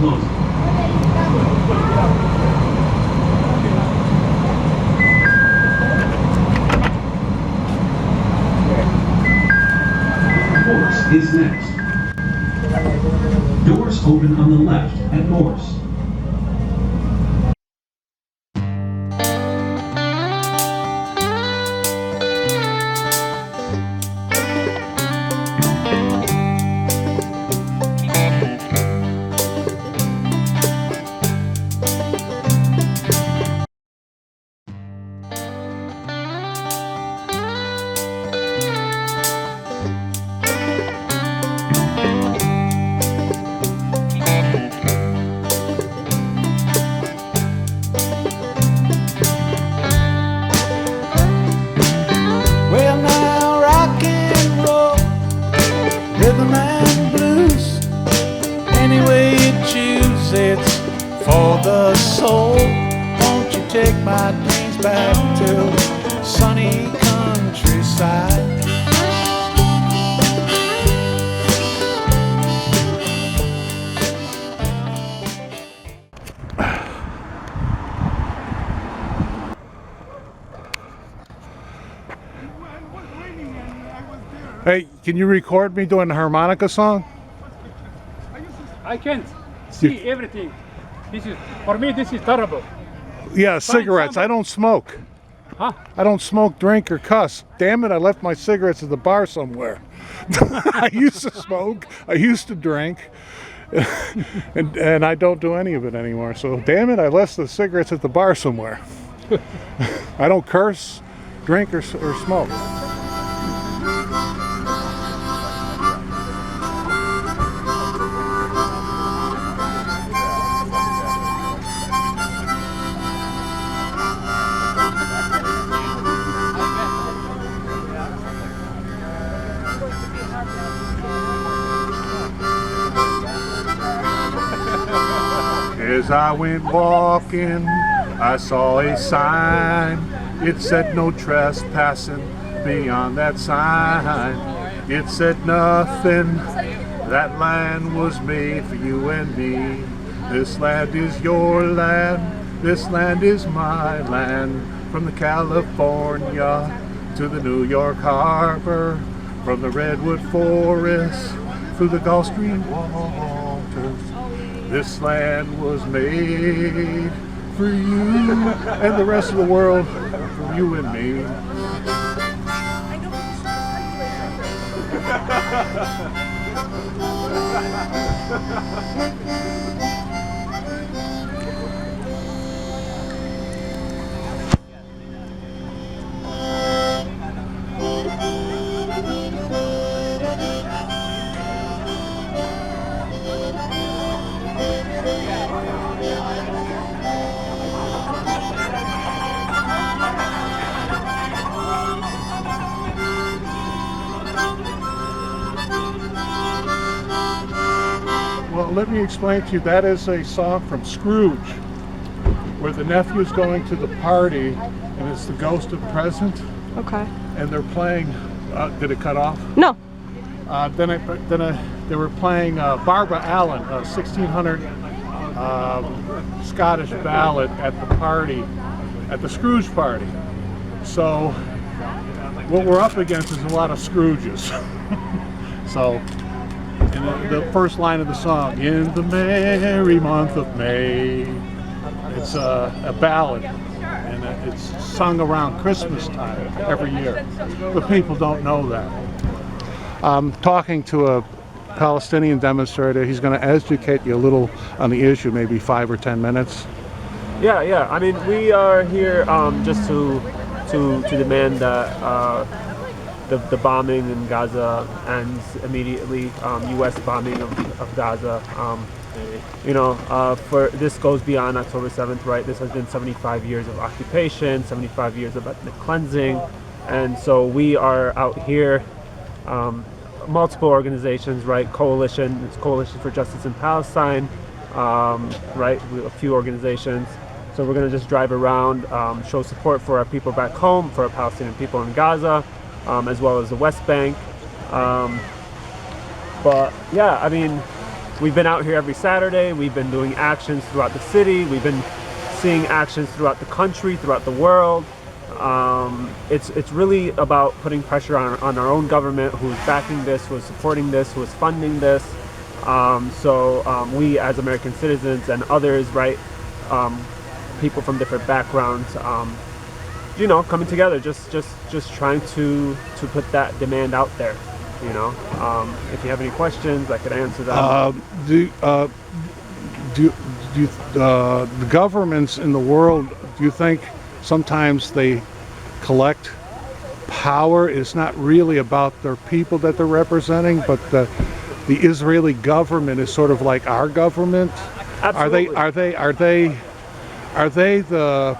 closing. Morse is next. Doors open on the left at Morse. Rhythm and blues, any way you choose, it's for the soul. Won't you take my dreams back to sunny countryside? Hey, can you record me doing the harmonica song? I can't see everything. This is, for me, this is terrible. Yeah, cigarettes. I don't smoke. Huh? I don't smoke, drink, or cuss. Damn it, I left my cigarettes at the bar somewhere. I used to smoke. I used to drink. and I don't do any of it anymore. So, damn it, I left the cigarettes at the bar somewhere. I don't curse, drink, or smoke. As I went walking, I saw a sign. It said no trespassing beyond that sign. It said nothing. That land was made for you and me. This land is your land. This land is my land. From the California to the New York Harbor, from the Redwood Forest through the Gulf Stream waters. This land was made for you and the rest of the world, for you and me. Well, let me explain to you, that is a song from Scrooge, where the nephew's going to the party, and it's the ghost of present. Okay. And they're playing, did it cut off? No. They were playing Barbara Allen, a 1600 Scottish ballad at the party, at the Scrooge party. So what we're up against is a lot of Scrooges. So in the first line of the song, in the merry month of May, it's a ballad, and it's sung around Christmas time every year, but people don't know that. I'm talking to a Palestinian demonstrator. He's going to educate you a little on the issue, maybe 5 or 10 minutes. Yeah. I mean, we are here just to demand that the bombing in Gaza ends immediately. U.S. bombing of Gaza. For this goes beyond October 7th, right? This has been 75 years of occupation, 75 years of ethnic cleansing, and so we are out here. Multiple organizations, right? It's Coalition for Justice in Palestine, right? A few organizations. So we're going to just drive around, show support for our people back home, for our Palestinian people in Gaza, as well as the West Bank. But yeah, I mean, we've been out here every Saturday. We've been doing actions throughout the city. We've been seeing actions throughout the country, throughout the world. It's really about putting pressure on our own government, who's backing this, who's supporting this, who is funding this. So we as American citizens and others, right, people from different backgrounds, you know, coming together, just trying to put that demand out there. You know, if you have any questions, I could answer that. The governments in the world, do you think sometimes they collect power? It's not really about their people that they're representing, but the Israeli government is sort of like our government. Absolutely. Are they the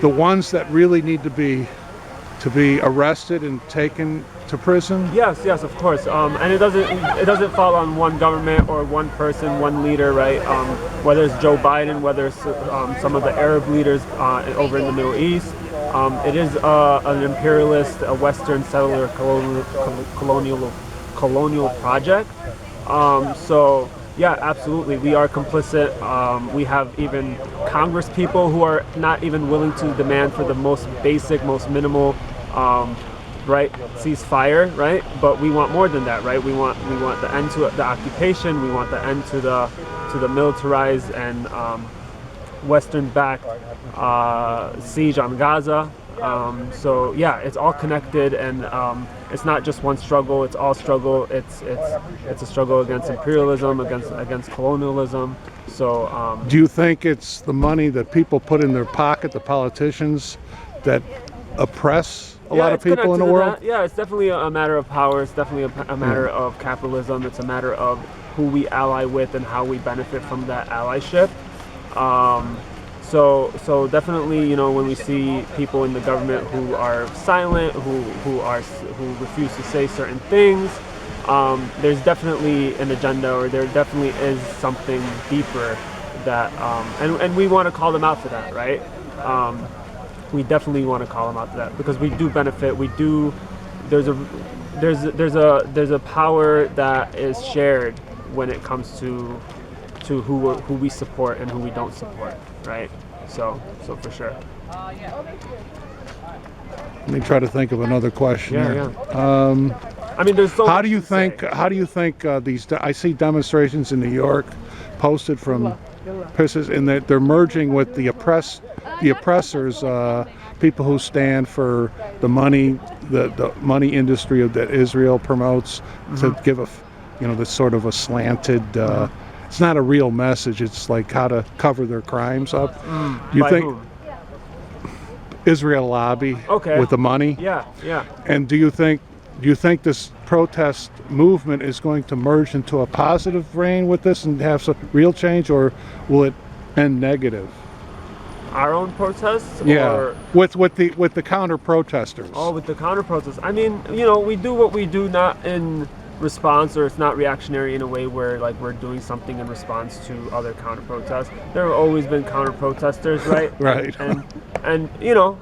ones that really need to be arrested and taken to prison? Yes, of course. And it doesn't fall on one government or one person, one leader, right? Whether it's Joe Biden, whether it's some of the Arab leaders over in the Middle East, it is an imperialist, a Western settler colonial project. So yeah, absolutely, we are complicit. We have even Congress people who are not even willing to demand for the most basic, most minimal, right, ceasefire, right? But we want more than that, right? We want the end to the occupation. We want the end to the militarized and Western-backed siege on Gaza. So yeah, it's all connected, and it's not just one struggle. It's all struggle. It's a struggle against imperialism, against colonialism. So do you think it's the money that people put in their pocket, the politicians, that oppress a lot of people in the world? Yeah, it's definitely a matter of power. It's definitely a matter of capitalism. It's a matter of who we ally with and how we benefit from that allyship. So definitely, you know, when we see people in the government who are silent, who refuse to say certain things, there's definitely an agenda, or there definitely is something deeper that, and we want to call them out for that, right? We definitely want to call them out for that, because we do benefit. We do. There's a power that is shared when it comes to who we support and who we don't support, right? So for sure. Let me try to think of another question. Yeah. I mean, there's so. How do you think these? I see demonstrations in New York, posted from places, and that they're merging with the oppressors, people who stand for the money industry that Israel promotes, to give this sort of a slanted. It's not a real message. It's like how to cover their crimes up. Do you think whom? Israel lobby with the money? Yeah. And do you think this protest movement is going to merge into a positive reign with this and have some real change, or will it end negative? Our own protests? Yeah. Or with the counter protesters. Oh, with the counter protests. I mean, we do what we do, not in response, or it's not reactionary in a way where like we're doing something in response to other counter protests. There have always been counter protesters, right? Right. And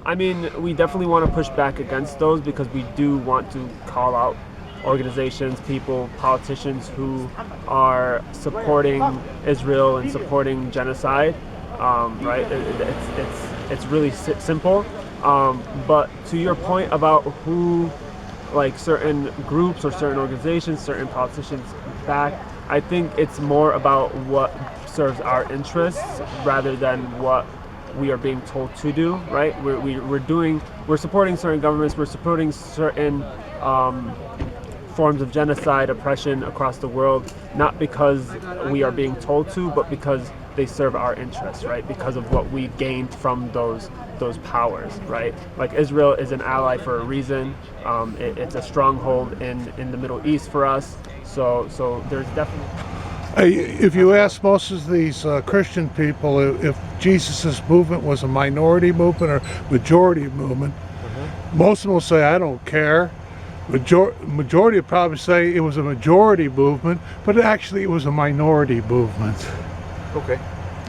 I mean, we definitely want to push back against those, because we do want to call out organizations, people, politicians who are supporting Israel and supporting genocide, right? It's really simple. But to your point about who, like, certain groups or certain organizations, certain politicians back, I think it's more about what serves our interests rather than what we are being told to do, right? We're supporting certain governments, we're supporting certain forms of genocide, oppression across the world, not because we are being told to, but because they serve our interests, right? Because of what we gained from those powers, right? Like, Israel is an ally for a reason. It's a stronghold in the Middle East for us. So there's definitely. If you ask most of these Christian people if Jesus' movement was a minority movement or majority movement, most of them will say, I don't care. Majority would probably say it was a majority movement, but actually it was a minority movement. Okay.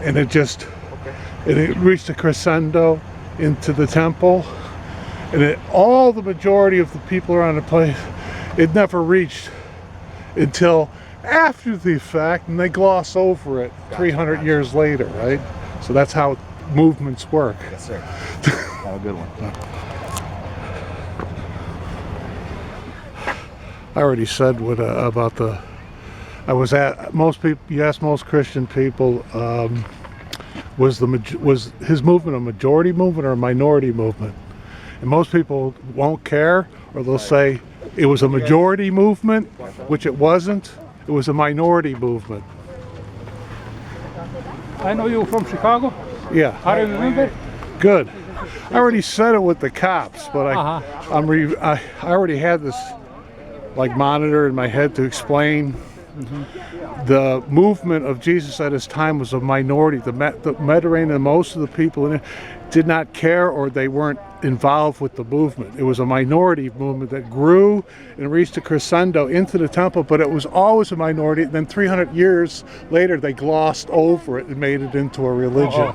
And it reached a crescendo into the temple, and all the majority of the people around the place, it never reached until after the fact, and they gloss over it 300 years later, right? So that's how movements work. Yes, sir. Have a good one. I already said what about the. I was at most people. You ask most Christian people, was his movement a majority movement or a minority movement? And most people won't care, or they'll say it was a majority movement, which it wasn't. It was a minority movement. I know you from Chicago. Yeah. How do you remember? Good. I already said it with the cops, but I already had this like monitor in my head to explain. The movement of Jesus at his time was a minority. The Mediterranean, most of the people in it did not care, or they weren't involved with the movement. It was a minority movement that grew and reached a crescendo into the temple, but it was always a minority. Then 300 years later, they glossed over it and made it into a religion.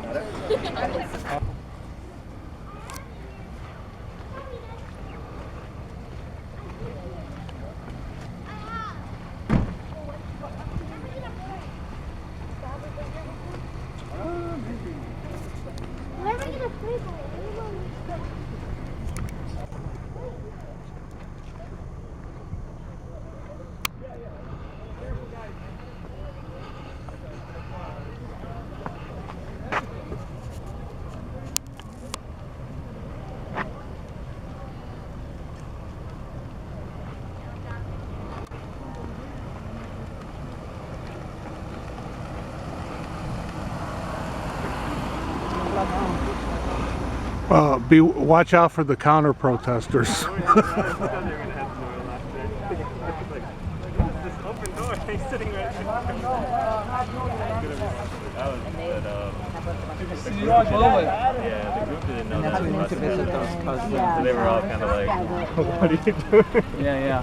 Watch out for the counter protesters. Yeah, the group didn't know that we went to visit those cousins. So they were all kind of like, what are you doing? Yeah.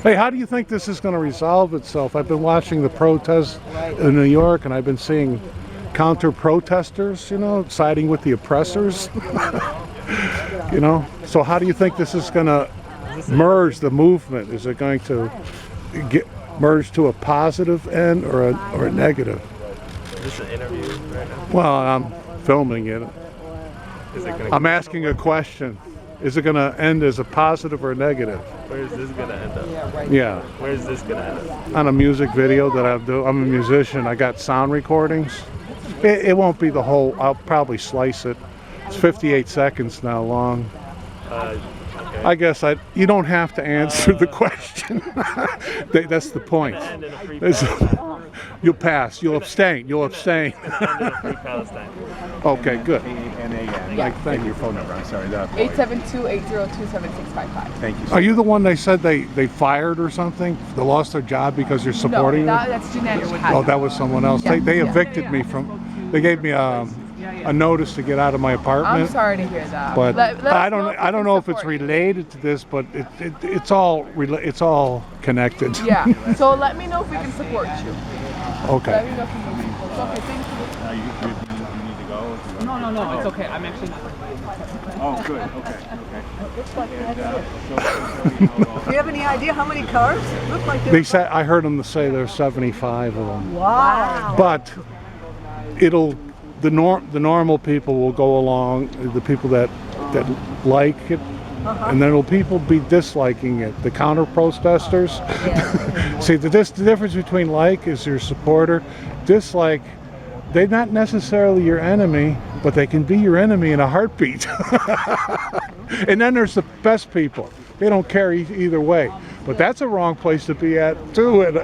Hey, how do you think this is going to resolve itself? I've been watching the protests in New York, and I've been seeing counter protesters, siding with the oppressors. So how do you think this is going to merge the movement? Is it going to merge to a positive end or a negative? Is this an interview right now? Well, I'm filming it. Is it gonna I'm asking a question. Is it going to end as a positive or a negative? Where is this going to end up? Yeah. Where is this going to end up? On a music video that I do. I'm a musician. I got sound recordings. It won't be the whole. I'll probably slice it. It's 58 seconds now long. Okay. I guess you don't have to answer the question. That's the point. End in a free Palestine. You'll pass. You'll abstain. You'll abstain. End in a free Palestine. Okay, good. And your phone number. I'm sorry. 872-802-7655. Thank you. Are you the one they said they fired or something? They lost their job because you're supporting them? That's Jeanette. Oh, that was someone else. Yeah. They evicted me from. They gave me a notice to get out of my apartment. I'm sorry to hear that. But let us I know if we don't can know if it's support you. related to this, but it's all connected. Yeah. So let me know if we can support you. Let Okay. me know if we can support. Okay, thank you. You need to go? No, it's okay. I'm actually. Oh, good. Okay. Do you have any idea how many cars? Look like They said I heard them say there's 75 of them. Wow. But the normal people will go along, the people that like it, and then will people be disliking it. The counter protesters. See, the difference between like is your supporter, dislike. They're not necessarily your enemy, but they can be your enemy in a heartbeat. And then there's the best people. They don't care either way. But that's a wrong place to be at too at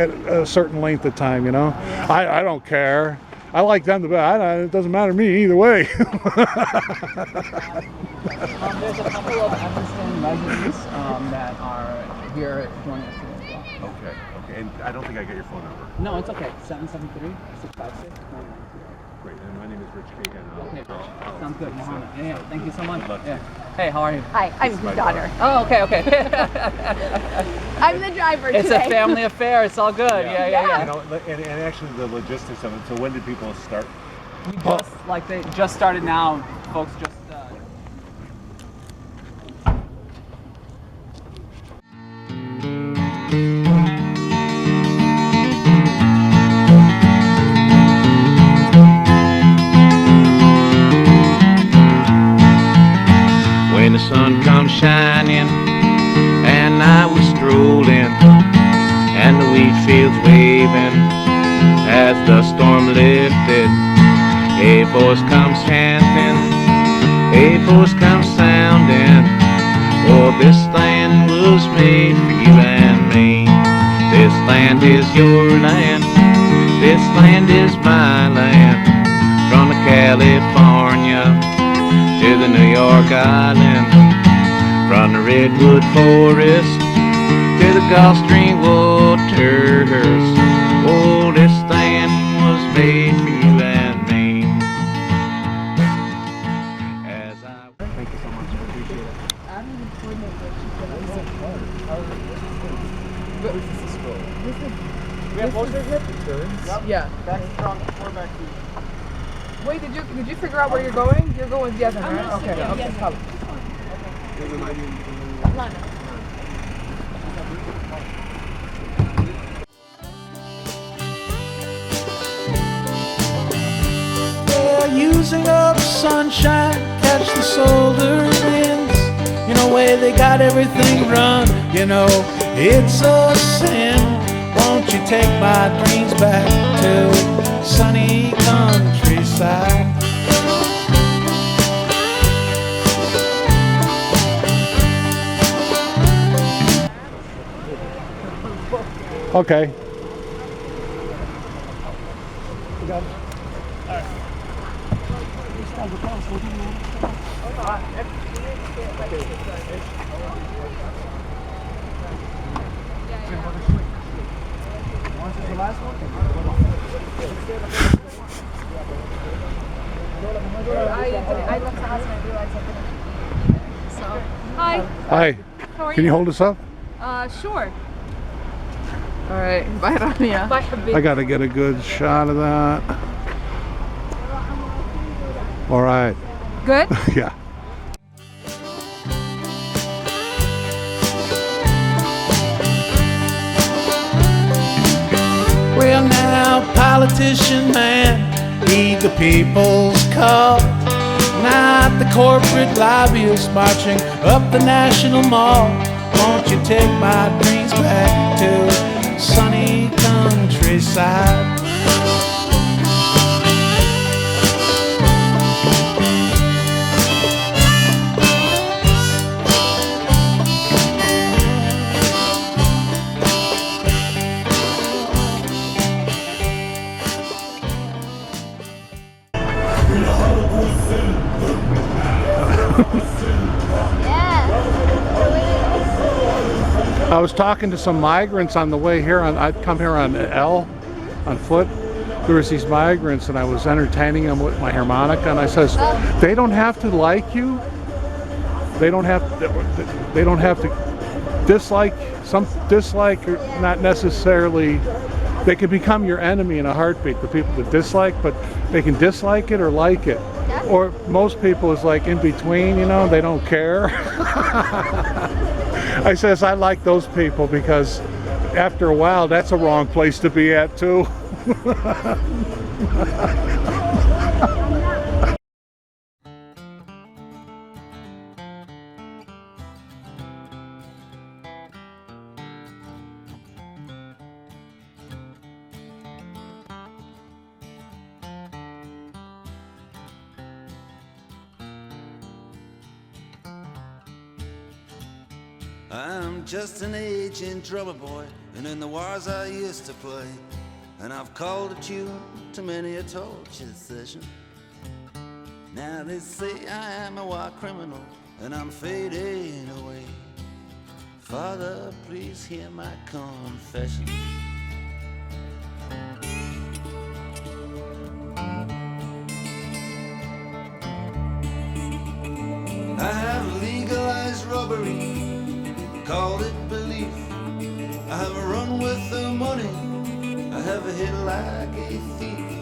a certain length of time, I don't care. I like them the best. It doesn't matter to me either way. There's a couple of Evanston residents that are here joining us today as well. Okay. And I don't think I got your phone number. No, it's okay. 773-656-99. Great. And my name is Rich Kagan. Okay, sounds good, Mohammed. Yeah, thank you so much. Yeah. Hey, how are you? Hi, I'm your daughter. Oh, okay. I'm the driver It's today. a family affair. It's all good. Yeah. And actually the logistics of it. So when did people start? We they just started now. Folks just. lifted. A voice comes chanting, a voice comes sounding. Oh, this land was made for you and me. This land is your land, this land is my land. From the California to the New York Island, from the Redwood Forest to the Gulf Stream waters. Oh, this land was made for you and me. As I Thank you so much. I appreciate it. We have posters here? Yeah. That's from 4 back to. Wait, did you figure out where you're going? You're going with the other, right? Okay. Okay. Come. They're using up sunshine, catch the solar winds. You know, way they got everything run. You know, it's a sin. Won't you take my dreams back to sunny countryside? Okay. I left the house and I realized I didn't. So, hi. Hi. How are Can you hold us up? Sure. All right. Bye, Rania. Bye, Habib. I got to get a good shot of that. All right. Good? Yeah. Well now, politician man, heed the people's call. Not the corporate lobbyists marching up the National Mall. Won't you take my dreams back to sunny countryside? I was talking to some migrants on the way here. I'd come here on on foot. There was these migrants, and I was entertaining them with my harmonica. And I says, they don't have to like you. They don't have to dislike. Some dislike, or not necessarily. They can become your enemy in a heartbeat. The people that dislike, but they can dislike it or like it. Or most people is like in between. You know, they don't care. I says I like those people because after a while that's a wrong place to be at too. I'm just an aging drummer boy, and in the wars I used to play, and I've called a tune to many a torture session. Now they say I am a war criminal, and I'm fading away. Father, please hear my confession. I have legalized robbery, called it belief. I have run with the money, I have hit like a thief.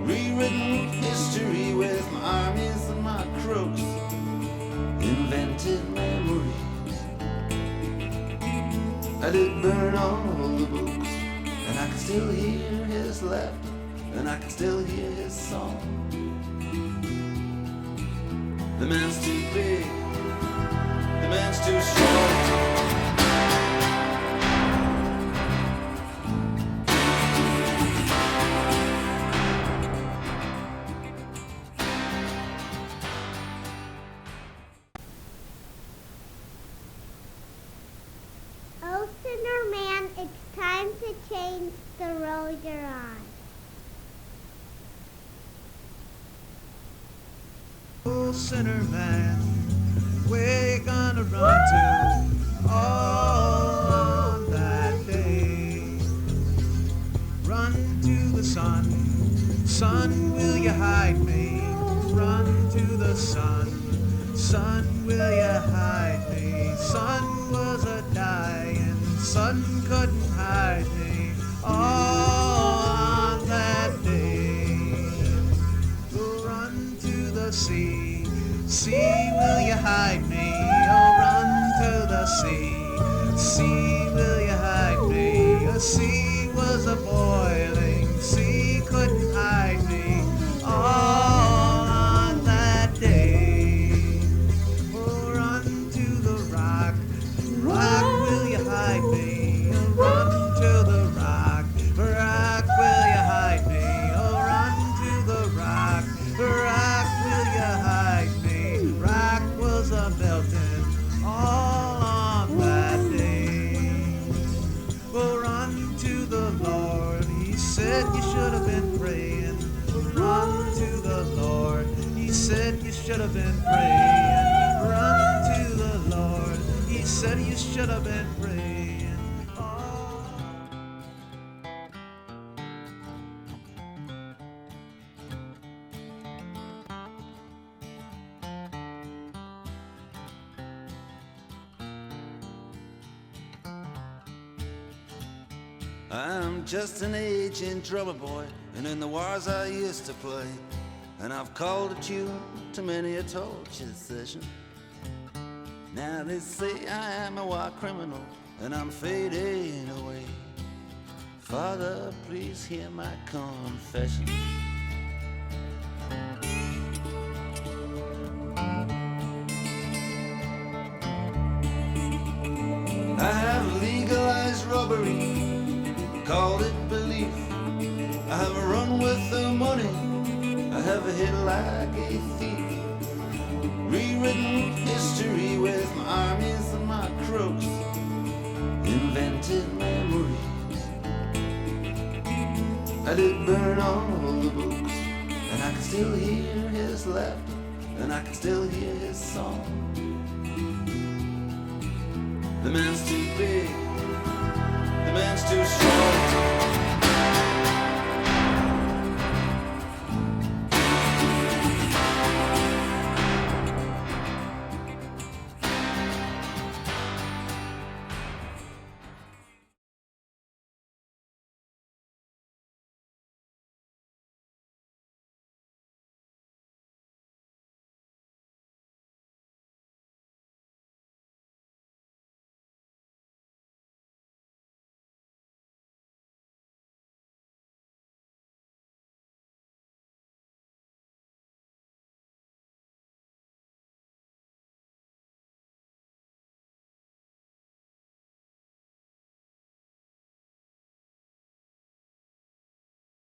Rewritten history with my armies and my crooks, invented memories. I did burn all the books, and I can still hear his laughter, and I can still hear his song. The man's too big, the man's too short. oh sinner man, where you gonna run to? On that day, run to the sun. Sun, will you hide me? Run to the sun. Sun, will you hide me? Sun was a dying. Sun couldn't hide me. On that day, run to the sea. Sea, will you hide me? Oh, run to the sea. Sea, will you hide me? A sea was a boiling. Sea couldn't hide me. All on that day. Oh, run to the rock. Rock, will you hide me? Oh, run to the rock. Rock, will you hide me? Oh, run to the rock. Rock, will you hide me? Rock was a melting all on that day. Oh, run to the Lord. He said you should have been praying. Run to the Lord. He said you should have been praying. Run to the Lord. He said you should have been praying. Oh. I'm just an aging drummer boy, and in the wars I used to play, and I've called a tune to many a torture session. Now they say I am a war criminal, and I'm fading away. Father, please hear my confession. I have legalized robbery, called it belief. I have run with the money, I have hit like a thief. Rewritten history with my armies and my crooks, invented memories. I did burn all the books, and I can still hear his laughter, and I can still hear his song. The man's too big, the man's too strong.